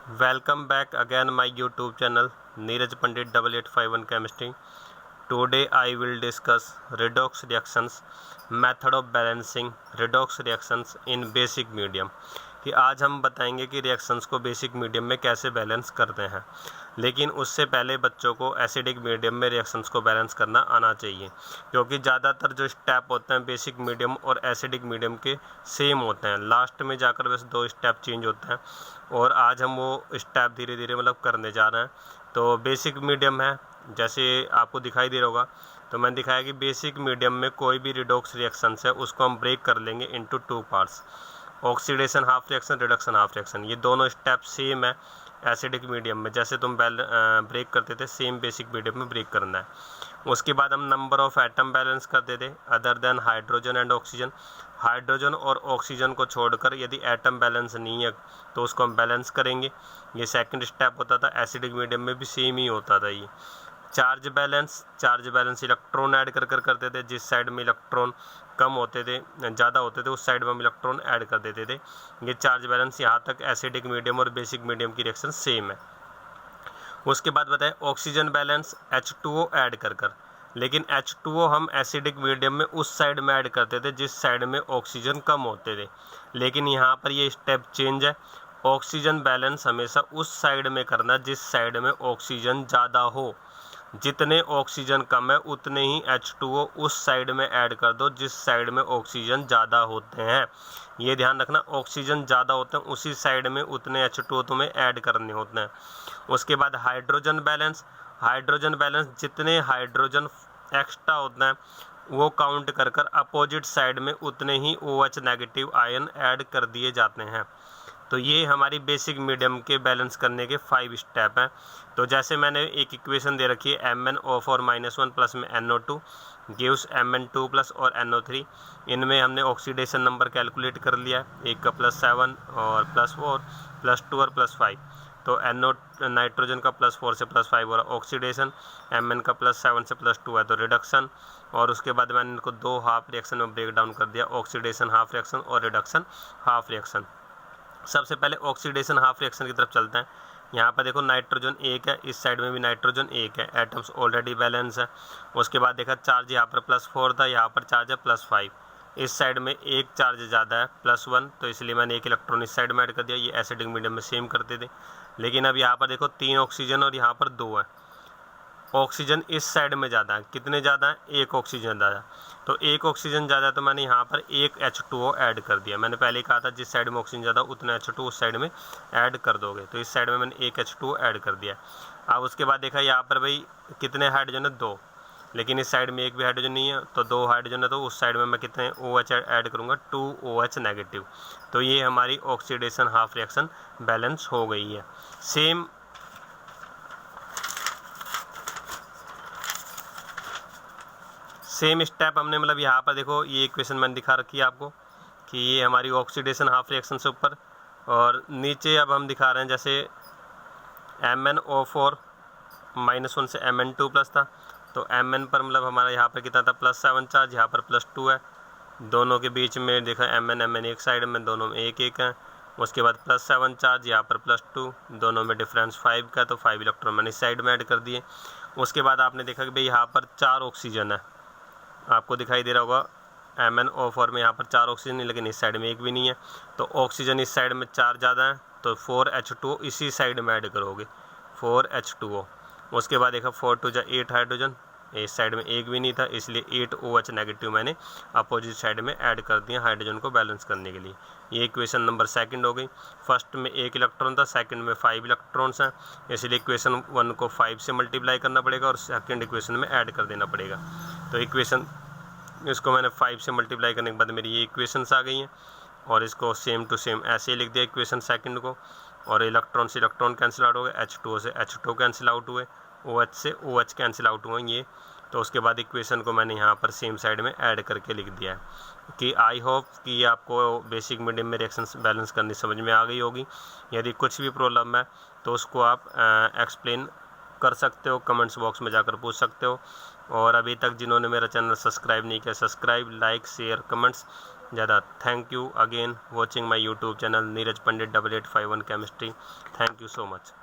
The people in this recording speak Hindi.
Welcome back again my YouTube channel Neeraj Pandit 8851 Chemistry. Today I will discuss redox reactions, method of balancing redox reactions in basic medium. कि आज हम बताएंगे कि रिएक्शंस को बेसिक मीडियम में कैसे बैलेंस करते हैं। लेकिन उससे पहले बच्चों को एसिडिक मीडियम में रिएक्शंस को बैलेंस करना आना चाहिए, क्योंकि ज़्यादातर जो स्टेप होते हैं बेसिक मीडियम और एसिडिक मीडियम के सेम होते हैं। लास्ट में जाकर बस 2 स्टेप चेंज होते हैं और आज हम वो स्टेप धीरे धीरे करने जा रहे हैं। तो बेसिक मीडियम है, जैसे आपको दिखाई दे रहा होगा, तो मैंने दिखाया कि बेसिक मीडियम में कोई भी रिडॉक्स रिएक्शंस है उसको हम ब्रेक कर लेंगे into 2 parts. Oxidation half reaction, reduction half reaction, ये दोनों स्टेप सेम है एसिडिक मीडियम में। जैसे तुम ब्रेक करते थे सेम बेसिक मीडियम में ब्रेक करना है। उसके बाद हम नंबर ऑफ एटम बैलेंस करते थे other than hydrogen and oxygen. Hydrogen और ऑक्सीजन को छोड़कर यदि एटम बैलेंस नहीं है तो उसको हम बैलेंस करेंगे। ये सेकंड स्टेप होता था। एसिडिक मीडियम में भी सेम ही होता था ये। चार्ज बैलेंस इलेक्ट्रॉन ऐड कर करते थे। जिस साइड में इलेक्ट्रॉन कम होते थे, ज़्यादा होते थे, उस साइड में हम इलेक्ट्रॉन ऐड कर देते थे। ये चार्ज बैलेंस। यहाँ तक एसिडिक मीडियम और बेसिक मीडियम की रिएक्शन सेम है। उसके बाद बताएं ऑक्सीजन बैलेंस H2O ऐड कर लेकिन H2O हम एसिडिक मीडियम में उस साइड में ऐड करते थे जिस साइड में ऑक्सीजन कम होते थे। लेकिन यहाँ पर ये स्टेप चेंज है। ऑक्सीजन बैलेंस हमेशा उस साइड में करना जिस साइड में ऑक्सीजन ज़्यादा हो। जितने ऑक्सीजन कम है उतने ही H2O उस साइड में ऐड कर दो जिस साइड में ऑक्सीजन ज़्यादा होते हैं। ये ध्यान रखना, ऑक्सीजन ज़्यादा होते हैं उसी साइड में उतने H2O तुम्हें ऐड करने होते हैं। उसके बाद हाइड्रोजन बैलेंस जितने हाइड्रोजन एक्स्ट्रा होते हैं वो काउंट कर अपोजिट साइड में उतने ही OH नेगेटिव आयन ऐड कर दिए जाते हैं। तो ये हमारी बेसिक मीडियम के बैलेंस करने के 5 स्टेप हैं। तो जैसे मैंने एक इक्वेशन दे रखी है MnO4 -1 प्लस में NO2 गिव्स Mn2 प्लस और NO3। इनमें हमने ऑक्सीडेशन नंबर कैलकुलेट कर लिया है। एक का +7 और +4 +2 और +5। तो नाइट्रोजन का +4 से +5 हो रहा ऑक्सीडेशन, Mn का +7 से +2 है तो रिडक्शन। और उसके बाद मैंने इनको 2 हाफ रिएक्शन में ब्रेक डाउन कर दिया, ऑक्सीडेशन हाफ रिएक्शन और रिडक्शन हाफ रिएक्शन। सबसे पहले ऑक्सीडेशन हाफ रिएक्शन की तरफ चलते हैं। यहाँ पर देखो नाइट्रोजन 1 है, इस साइड में भी नाइट्रोजन 1 है, एटम्स ऑलरेडी बैलेंस है। उसके बाद देखा चार्ज यहाँ पर +4 था, यहाँ पर चार्ज है +5। इस साइड में एक चार्ज ज़्यादा है +1, तो इसलिए मैंने एक इलेक्ट्रॉन इस साइड में ऐड कर दिया। ये एसिडिक मीडियम में सेम करते थे। लेकिन अब यहाँ पर देखो 3 ऑक्सीजन और यहाँ पर 2 है। ऑक्सीजन इस साइड में ज़्यादा है। कितने ज़्यादा है? 1 ऑक्सीजन ज़्यादा। तो 1 ऑक्सीजन ज़्यादा, तो मैंने यहाँ पर 1 H2O ऐड कर दिया। मैंने पहले कहा था जिस साइड में ऑक्सीजन ज़्यादा उतना H2O उस साइड में ऐड कर दोगे। तो इस साइड में मैंने 1 H2O ऐड कर दिया। अब उसके बाद देखा यहाँ पर भाई कितने हाइड्रोजन है? 2। लेकिन इस साइड में एक भी हाइड्रोजन नहीं है, तो 2 हाइड्रोजन है, तो उस साइड में मैं कितने OH ऐड करूँगा? 2 OH नेगेटिव। तो ये हमारी ऑक्सीडेशन हाफ रिएक्शन बैलेंस हो गई है। सेम स्टेप हमने यहाँ पर देखो ये इक्वेशन मैंने दिखा रखी है आपको कि ये हमारी ऑक्सीडेशन हाफ रिएक्शन से ऊपर, और नीचे अब हम दिखा रहे हैं जैसे MnO4 -1 से Mn2 प्लस था, तो Mn पर हमारा यहाँ पर कितना था? +7 चार्ज, यहाँ पर +2 है। दोनों के बीच में देखा Mn एक साइड में, दोनों में 1 है। उसके बाद +7 चार्ज, यहाँ पर +2, दोनों में डिफरेंस 5 का, तो 5 इलेक्ट्रॉन मैंने इस साइड में ऐड कर दिए। उसके बाद आपने देखा कि भाई यहाँ पर 4 ऑक्सीजन है, आपको दिखाई दे रहा होगा MnO4 में यहाँ पर 4 ऑक्सीजन नहीं, लेकिन इस साइड में एक भी नहीं है। तो ऑक्सीजन इस साइड में 4 ज़्यादा है, तो 4 H2O इसी साइड में ऐड करोगे, 4 H2O। उसके बाद देखा 4 2 8 हाइड्रोजन, इस साइड में एक भी नहीं था, इसलिए 8 OH नेगेटिव मैंने अपोजिट साइड में ऐड कर दिया हाइड्रोजन को बैलेंस करने के लिए। ये इक्वेशन नंबर 2 हो गई। फर्स्ट में 1 इलेक्ट्रॉन था, सेकंड में 5 इलेक्ट्रॉन्स हैं, इसलिए इक्वेशन 1 को 5 से मल्टीप्लाई करना पड़ेगा और सेकंड इक्वेशन में ऐड कर देना पड़ेगा। तो इक्वेशन इसको मैंने 5 से मल्टीप्लाई करने के बाद मेरी ये इक्वेशंस आ गई हैं, और इसको सेम टू सेम ऐसे ही लिख दिया इक्वेशन सेकंड को। और इलेक्ट्रॉन से इलेक्ट्रॉन कैंसिल आउट हो गए, H2O से H2O कैंसिल आउट हुए, OH से OH कैंसिल आउट हुए ये। तो उसके बाद इक्वेशन को मैंने यहाँ पर सेम साइड में ऐड करके लिख दिया है। कि आई होप कि आपको बेसिक मीडियम में रिएक्शंस बैलेंस करनी समझ में आ गई होगी। यदि कुछ भी प्रॉब्लम है तो उसको आप एक्सप्लेन कर सकते हो, कमेंट्स बॉक्स में जाकर पूछ सकते हो। और अभी तक जिन्होंने मेरा चैनल सब्सक्राइब नहीं किया, सब्सक्राइब, लाइक, शेयर, कमेंट्स ज़्यादा। Thank you again watching my YouTube channel Neeraj Pandit 8851 chemistry. Thank you so much.